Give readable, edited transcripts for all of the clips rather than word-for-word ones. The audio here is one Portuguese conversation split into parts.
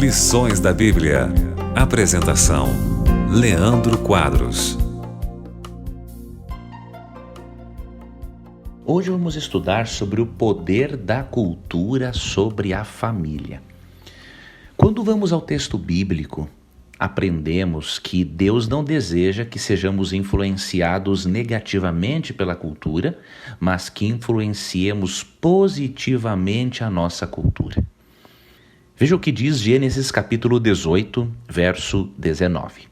Lições da Bíblia. Apresentação: Leandro Quadros. Hoje vamos estudar sobre o poder da cultura sobre a família. Quando vamos ao texto bíblico, aprendemos que Deus não deseja que sejamos influenciados negativamente pela cultura, mas que influenciemos positivamente a nossa cultura. Veja o que diz Gênesis capítulo 18, verso 19.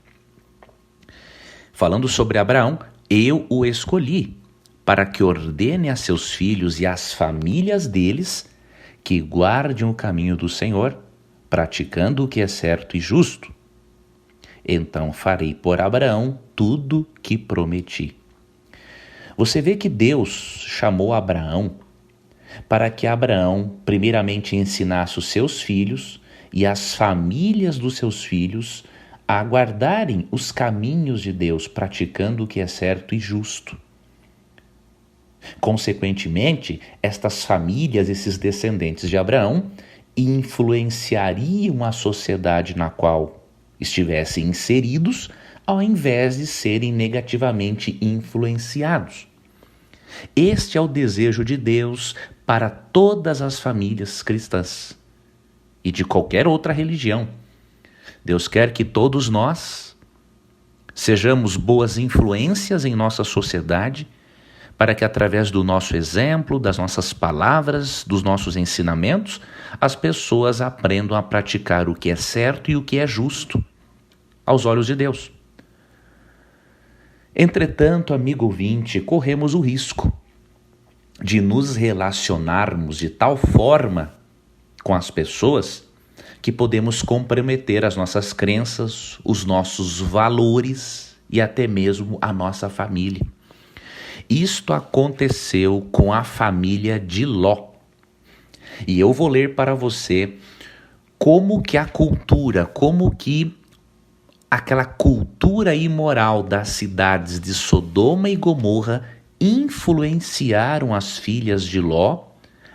Falando sobre Abraão, eu o escolhi para que ordene a seus filhos e às famílias deles que guardem o caminho do Senhor, praticando o que é certo e justo. Então farei por Abraão tudo que prometi. Você vê que Deus chamou Abraão para que Abraão primeiramente ensinasse os seus filhos e as famílias dos seus filhos a guardarem os caminhos de Deus, praticando o que é certo e justo. Consequentemente, estas famílias, esses descendentes de Abraão, influenciariam a sociedade na qual estivessem inseridos, ao invés de serem negativamente influenciados. Este é o desejo de Deus para todas as famílias cristãs e de qualquer outra religião. Deus quer que todos nós sejamos boas influências em nossa sociedade, para que através do nosso exemplo, das nossas palavras, dos nossos ensinamentos, as pessoas aprendam a praticar o que é certo e o que é justo aos olhos de Deus. Entretanto, amigo ouvinte, corremos o risco de nos relacionarmos de tal forma com as pessoas que podemos comprometer as nossas crenças, os nossos valores e até mesmo a nossa família. Isto aconteceu com a família de Ló. E eu vou ler para você como que a cultura, como que aquela cultura imoral das cidades de Sodoma e Gomorra influenciaram as filhas de Ló,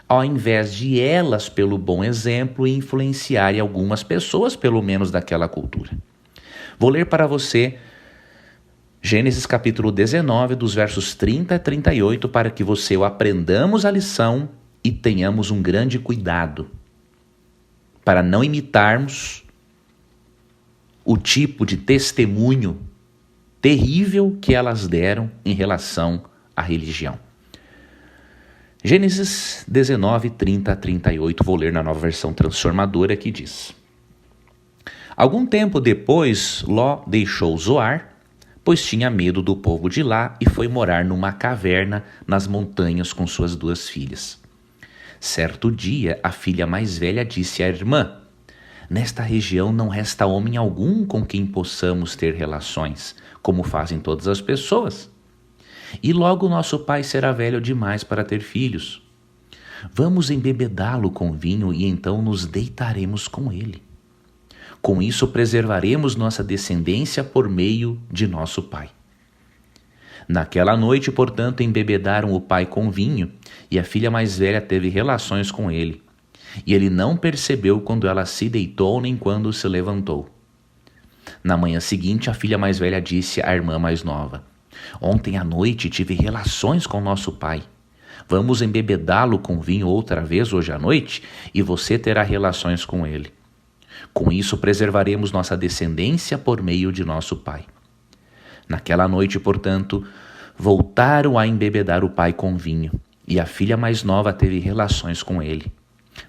ao invés de elas, pelo bom exemplo, influenciarem algumas pessoas, pelo menos daquela cultura. Vou ler para você Gênesis capítulo 19, dos versos 30 a 38, para que você e eu aprendamos a lição e tenhamos um grande cuidado para não imitarmos o tipo de testemunho terrível que elas deram em relação à religião. Gênesis 19, 30 a 38, vou ler na Nova Versão Transformadora, que diz: Algum tempo depois, Ló deixou Zoar, pois tinha medo do povo de lá, e foi morar numa caverna nas montanhas com suas duas filhas. Certo dia, a filha mais velha disse à irmã: Nesta região não resta homem algum com quem possamos ter relações, como fazem todas as pessoas. E logo nosso pai será velho demais para ter filhos. Vamos embebedá-lo com vinho e então nos deitaremos com ele. Com isso preservaremos nossa descendência por meio de nosso pai. Naquela noite, portanto, embebedaram o pai com vinho, e a filha mais velha teve relações com ele. E ele não percebeu quando ela se deitou nem quando se levantou. Na manhã seguinte, a filha mais velha disse à irmã mais nova: Ontem à noite tive relações com nosso pai. Vamos embebedá-lo com vinho outra vez hoje à noite, e você terá relações com ele. Com isso preservaremos nossa descendência por meio de nosso pai. Naquela noite, portanto, voltaram a embebedar o pai com vinho, e a filha mais nova teve relações com ele.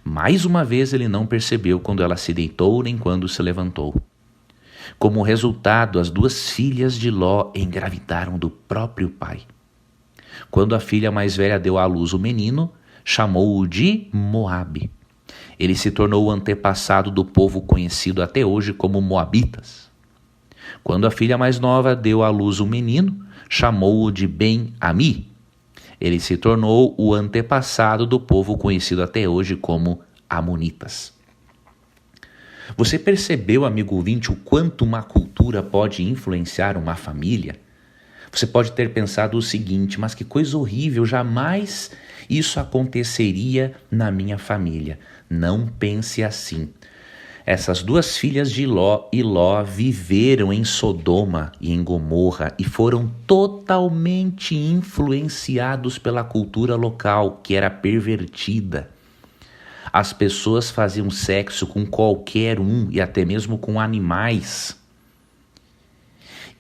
Mais uma vez ele não percebeu quando ela se deitou nem quando se levantou. Como resultado, as duas filhas de Ló engravidaram do próprio pai. Quando a filha mais velha deu à luz o menino, chamou-o de Moabe. Ele se tornou o antepassado do povo conhecido até hoje como Moabitas. Quando a filha mais nova deu à luz o menino, chamou-o de Ben-Ami. Ele se tornou o antepassado do povo conhecido até hoje como Amonitas. Você percebeu, amigo ouvinte, o quanto uma cultura pode influenciar uma família? Você pode ter pensado o seguinte: mas que coisa horrível, jamais isso aconteceria na minha família. Não pense assim. Essas duas filhas de Ló e Ló viveram em Sodoma e em Gomorra e foram totalmente influenciados pela cultura local, que era pervertida. As pessoas faziam sexo com qualquer um e até mesmo com animais.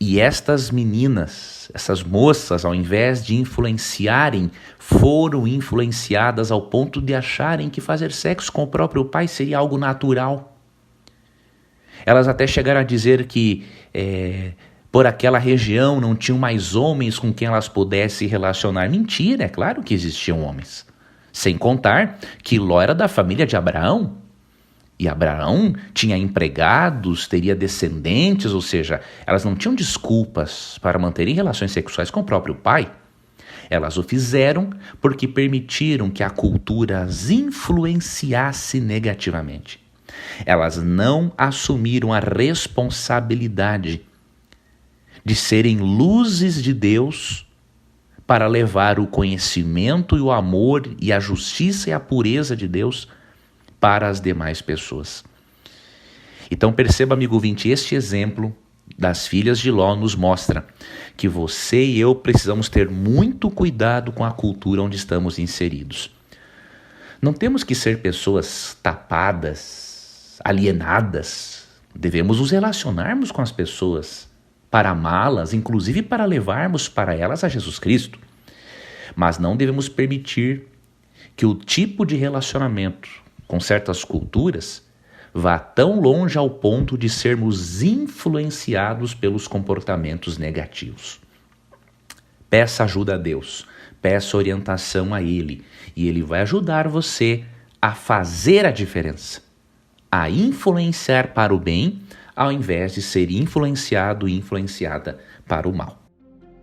E estas meninas, essas moças, ao invés de influenciarem, foram influenciadas ao ponto de acharem que fazer sexo com o próprio pai seria algo natural. Elas até chegaram a dizer que por aquela região não tinham mais homens com quem elas pudessem se relacionar. Mentira, é claro que existiam homens. Sem contar que Ló era da família de Abraão. E Abraão tinha empregados, teria descendentes, ou seja, elas não tinham desculpas para manterem relações sexuais com o próprio pai. Elas o fizeram porque permitiram que a cultura as influenciasse negativamente. Elas não assumiram a responsabilidade de serem luzes de Deus para levar o conhecimento e o amor e a justiça e a pureza de Deus para as demais pessoas. Então perceba, amigo ouvinte, este exemplo das filhas de Ló nos mostra que você e eu precisamos ter muito cuidado com a cultura onde estamos inseridos. Não temos que ser pessoas tapadas, alienadas. Devemos nos relacionarmos com as pessoas para amá-las, inclusive para levarmos para elas a Jesus Cristo. Mas não devemos permitir que o tipo de relacionamento com certas culturas vá tão longe ao ponto de sermos influenciados pelos comportamentos negativos. Peça ajuda a Deus, peça orientação a Ele, e Ele vai ajudar você a fazer a diferença, a influenciar para o bem, ao invés de ser influenciado e influenciada para o mal.